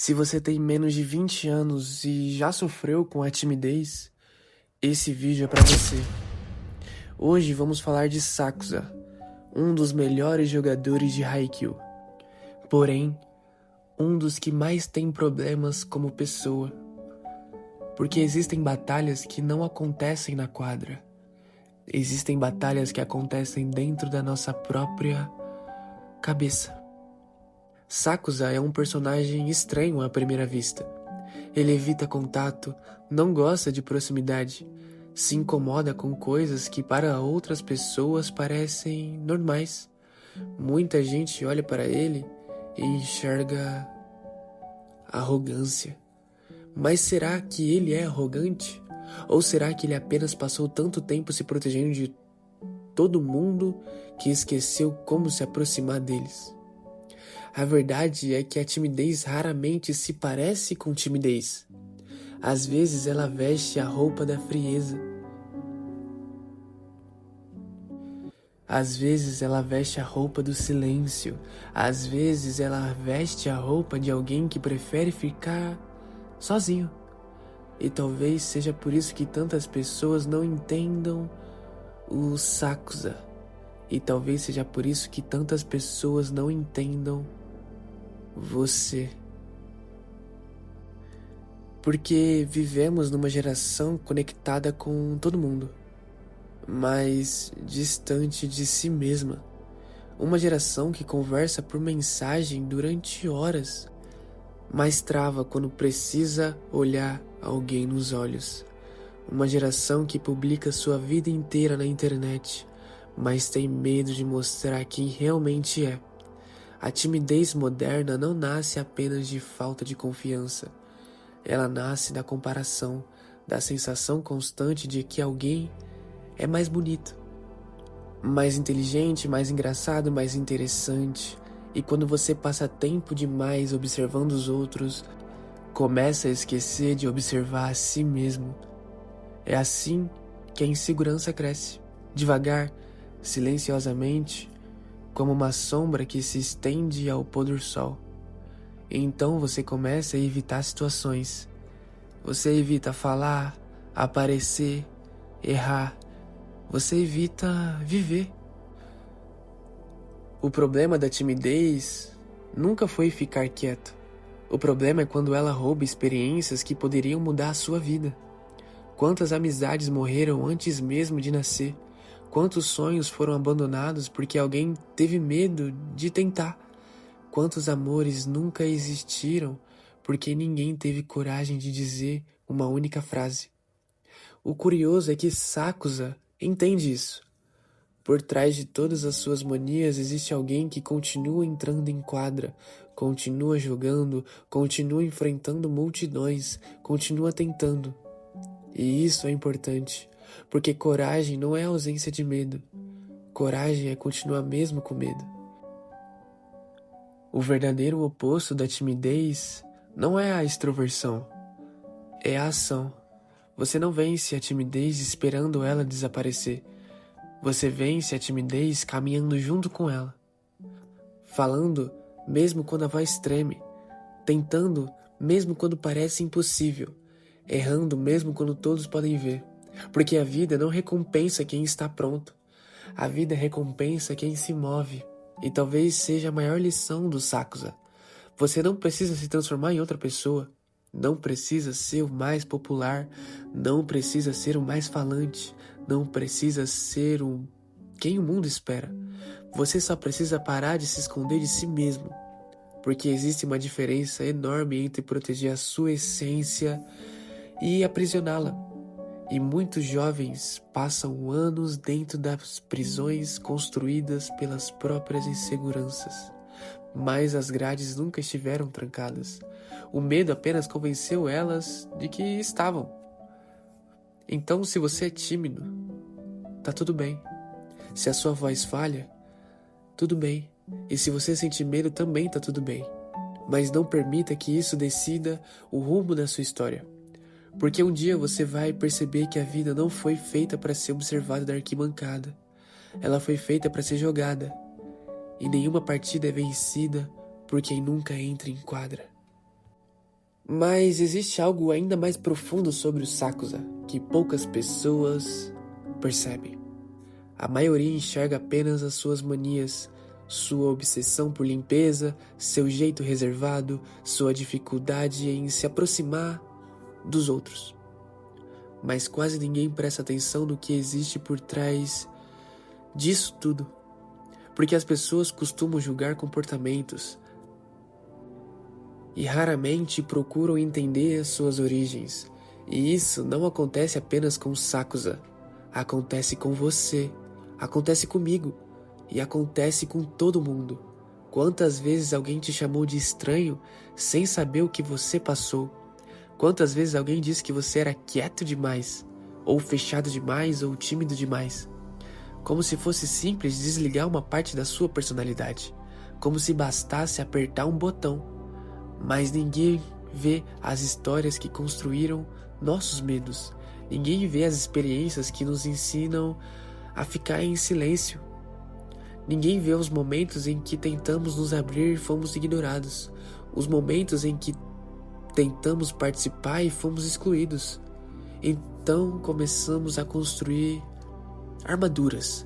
Se você tem menos de 20 anos e já sofreu com a timidez, esse vídeo é pra você. Hoje vamos falar de Sakusa, um dos melhores jogadores de Haikyuu. Porém, um dos que mais tem problemas como pessoa. Porque existem batalhas que não acontecem na quadra. Existem batalhas que acontecem dentro da nossa própria cabeça. Sakusa é um personagem estranho à primeira vista. Ele evita contato, não gosta de proximidade, se incomoda com coisas que para outras pessoas parecem normais. Muita gente olha para ele e enxerga arrogância. Mas será que ele é arrogante? Ou será que ele apenas passou tanto tempo se protegendo de todo mundo que esqueceu como se aproximar deles? A verdade é que a timidez raramente se parece com timidez. Às vezes ela veste a roupa da frieza. Às vezes ela veste a roupa do silêncio. Às vezes ela veste a roupa de alguém que prefere ficar sozinho. E talvez seja por isso que tantas pessoas não entendam o Sakusa. E talvez seja por isso que tantas pessoas não entendam você. Porque vivemos numa geração conectada com todo mundo, mas distante de si mesma. Uma geração que conversa por mensagem durante horas, mas trava quando precisa olhar alguém nos olhos. Uma geração que publica sua vida inteira na internet, mas tem medo de mostrar quem realmente é. A timidez moderna não nasce apenas de falta de confiança. Ela nasce da comparação, da sensação constante de que alguém é mais bonito, mais inteligente, mais engraçado, mais interessante. E quando você passa tempo demais observando os outros, começa a esquecer de observar a si mesmo. É assim que a insegurança cresce, devagar, silenciosamente, como uma sombra que se estende ao pôr do sol. Então você começa a evitar situações. Você evita falar, aparecer, errar. Você evita viver. O problema da timidez nunca foi ficar quieto. O problema é quando ela rouba experiências que poderiam mudar a sua vida. Quantas amizades morreram antes mesmo de nascer? Quantos sonhos foram abandonados porque alguém teve medo de tentar? Quantos amores nunca existiram porque ninguém teve coragem de dizer uma única frase? O curioso é que Sakusa entende isso. Por trás de todas as suas manias existe alguém que continua entrando em quadra, continua jogando, continua enfrentando multidões, continua tentando. E isso é importante, porque coragem não é ausência de medo. Coragem é continuar mesmo com medo. O verdadeiro oposto da timidez não é a extroversão, é a ação. Você não vence a timidez esperando ela desaparecer. Você vence a timidez caminhando junto com ela. Falando mesmo quando a voz treme. Tentando mesmo quando parece impossível. Errando mesmo quando todos podem ver. Porque a vida não recompensa quem está pronto. A vida recompensa quem se move. E talvez seja a maior lição do Sakusa. Você não precisa se transformar em outra pessoa. Não precisa ser o mais popular. Não precisa ser o mais falante. Não precisa ser quem o mundo espera. Você só precisa parar de se esconder de si mesmo. Porque existe uma diferença enorme entre proteger a sua essência e aprisioná-la. E muitos jovens passam anos dentro das prisões construídas pelas próprias inseguranças. Mas as grades nunca estiveram trancadas. O medo apenas convenceu elas de que estavam. Então, se você é tímido, tá tudo bem. Se a sua voz falha, tudo bem. E se você sentir medo, também tá tudo bem. Mas não permita que isso decida o rumo da sua história. Porque um dia você vai perceber que a vida não foi feita para ser observada da arquibancada. Ela foi feita para ser jogada. E nenhuma partida é vencida por quem nunca entra em quadra. Mas existe algo ainda mais profundo sobre o Sakusa, que poucas pessoas percebem. A maioria enxerga apenas as suas manias, sua obsessão por limpeza, seu jeito reservado, sua dificuldade em se aproximar dos outros. Mas quase ninguém presta atenção no que existe por trás disso tudo. Porque as pessoas costumam julgar comportamentos e raramente procuram entender as suas origens. E isso não acontece apenas com Sakusa. Acontece com você. Acontece comigo. E acontece com todo mundo. Quantas vezes alguém te chamou de estranho sem saber o que você passou? Quantas vezes alguém disse que você era quieto demais, ou fechado demais, ou tímido demais? Como se fosse simples desligar uma parte da sua personalidade. Como se bastasse apertar um botão. Mas ninguém vê as histórias que construíram nossos medos. Ninguém vê as experiências que nos ensinam a ficar em silêncio. Ninguém vê os momentos em que tentamos nos abrir e fomos ignorados. Os momentos em que tentamos participar e fomos excluídos. Então começamos a construir armaduras.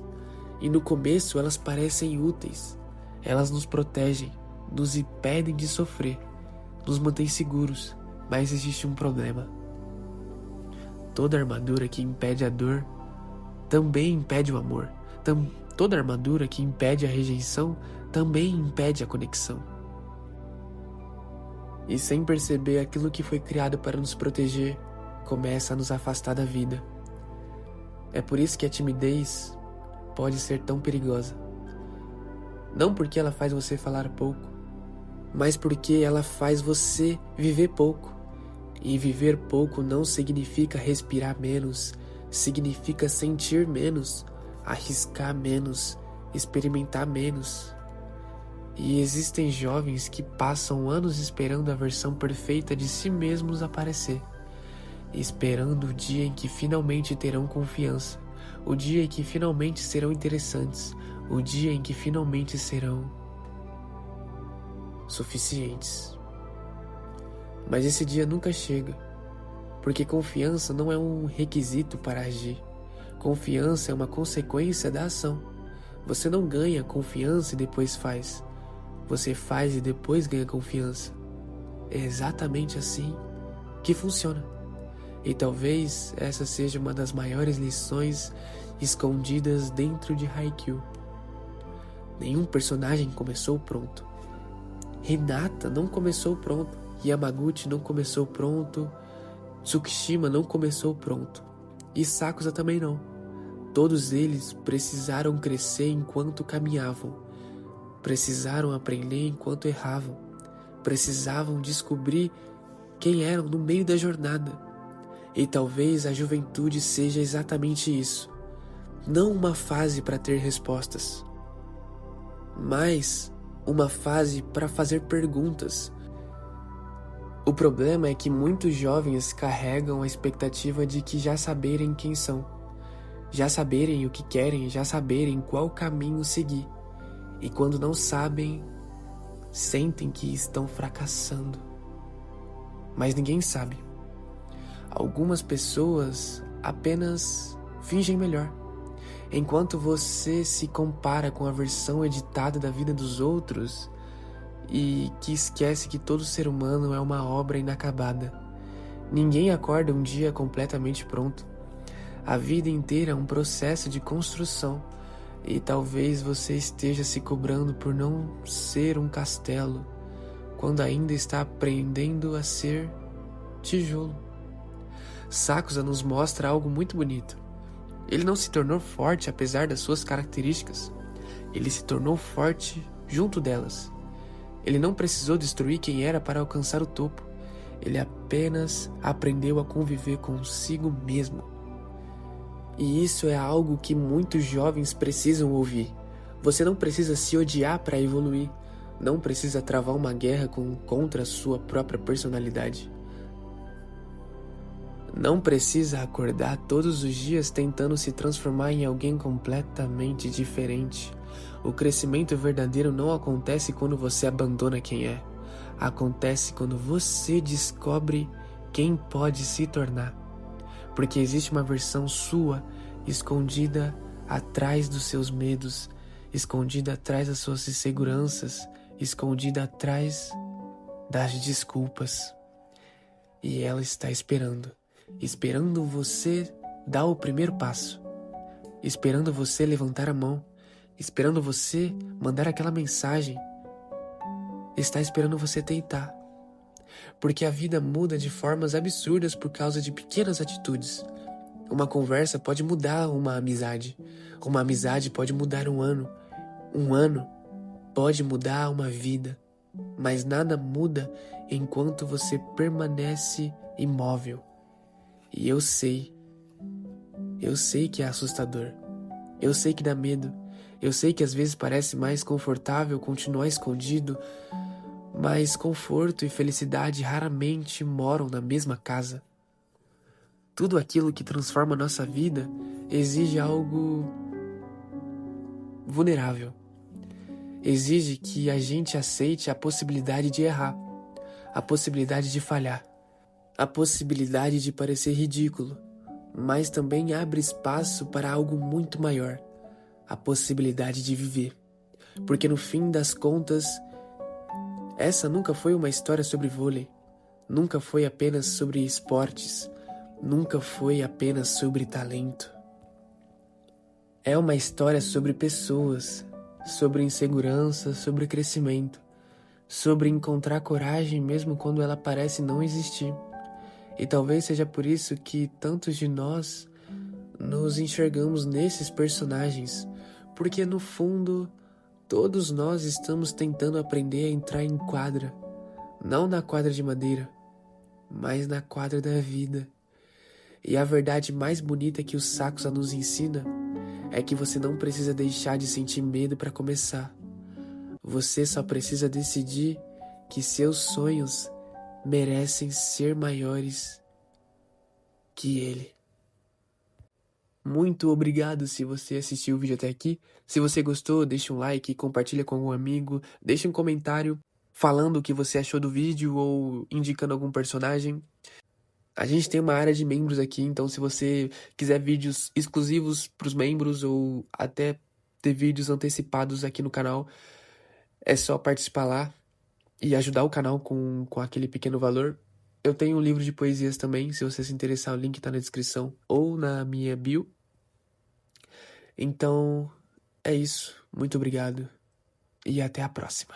E no começo elas parecem úteis. Elas nos protegem, nos impedem de sofrer, nos mantêm seguros. Mas existe um problema. Toda armadura que impede a dor também impede o amor. Toda armadura que impede a rejeição também impede a conexão. E sem perceber, aquilo que foi criado para nos proteger começa a nos afastar da vida. É por isso que a timidez pode ser tão perigosa. Não porque ela faz você falar pouco, mas porque ela faz você viver pouco. E viver pouco não significa respirar menos, significa sentir menos, arriscar menos, experimentar menos. E existem jovens que passam anos esperando a versão perfeita de si mesmos aparecer, esperando o dia em que finalmente terão confiança, o dia em que finalmente serão interessantes, o dia em que finalmente serão suficientes. Mas esse dia nunca chega, porque confiança não é um requisito para agir. Confiança é uma consequência da ação. Você não ganha confiança e depois faz. Você faz e depois ganha confiança. É exatamente assim que funciona. E talvez essa seja uma das maiores lições escondidas dentro de Haikyuu. Nenhum personagem começou pronto. Hinata não começou pronto. Yamaguchi não começou pronto. Tsukishima não começou pronto. E Sakusa também não. Todos eles precisaram crescer enquanto caminhavam. Precisaram aprender enquanto erravam. Precisavam descobrir quem eram no meio da jornada. E talvez a juventude seja exatamente isso. Não uma fase para ter respostas, mas uma fase para fazer perguntas. O problema é que muitos jovens carregam a expectativa de que já saberem quem são, já saberem o que querem, já saberem qual caminho seguir. E quando não sabem, sentem que estão fracassando. Mas ninguém sabe. Algumas pessoas apenas fingem melhor. Enquanto você se compara com a versão editada da vida dos outros e que esquece que todo ser humano é uma obra inacabada. Ninguém acorda um dia completamente pronto. A vida inteira é um processo de construção. E talvez você esteja se cobrando por não ser um castelo, quando ainda está aprendendo a ser tijolo. Sakusa nos mostra algo muito bonito. Ele não se tornou forte apesar das suas características. Ele se tornou forte junto delas. Ele não precisou destruir quem era para alcançar o topo. Ele apenas aprendeu a conviver consigo mesmo. E isso é algo que muitos jovens precisam ouvir. Você não precisa se odiar para evoluir. Não precisa travar uma guerra contra a sua própria personalidade. Não precisa acordar todos os dias tentando se transformar em alguém completamente diferente. O crescimento verdadeiro não acontece quando você abandona quem é. acontece quando você descobre quem pode se tornar. Porque existe uma versão sua escondida atrás dos seus medos, escondida atrás das suas inseguranças, escondida atrás das desculpas. E ela está esperando você dar o primeiro passo, esperando você levantar a mão, esperando você mandar aquela mensagem, está esperando você tentar. Porque a vida muda de formas absurdas por causa de pequenas atitudes. Uma conversa pode mudar uma amizade pode mudar um ano pode mudar uma vida, mas nada muda enquanto você permanece imóvel. E eu sei que é assustador, eu sei que dá medo, eu sei que às vezes parece mais confortável continuar escondido, mas conforto e felicidade raramente moram na mesma casa. Tudo aquilo que transforma nossa vida exige algo vulnerável. Exige que a gente aceite a possibilidade de errar, a possibilidade de falhar, a possibilidade de parecer ridículo, mas também abre espaço para algo muito maior, a possibilidade de viver. Porque no fim das contas, essa nunca foi uma história sobre vôlei, nunca foi apenas sobre esportes, nunca foi apenas sobre talento. É uma história sobre pessoas, sobre insegurança, sobre crescimento, sobre encontrar coragem mesmo quando ela parece não existir. E talvez seja por isso que tantos de nós nos enxergamos nesses personagens, porque no fundo todos nós estamos tentando aprender a entrar em quadra, não na quadra de madeira, mas na quadra da vida. E a verdade mais bonita que o Sakusa nos ensina é que você não precisa deixar de sentir medo para começar. Você só precisa decidir que seus sonhos merecem ser maiores que ele. Muito obrigado se você assistiu o vídeo até aqui. Se você gostou, deixa um like, compartilha com algum amigo, deixa um comentário falando o que você achou do vídeo ou indicando algum personagem. A gente tem uma área de membros aqui, então se você quiser vídeos exclusivos para os membros ou até ter vídeos antecipados aqui no canal, é só participar lá e ajudar o canal com aquele pequeno valor. Eu tenho um livro de poesias também, se você se interessar, o link tá na descrição ou na minha bio. Então, é isso. Muito obrigado e até a próxima.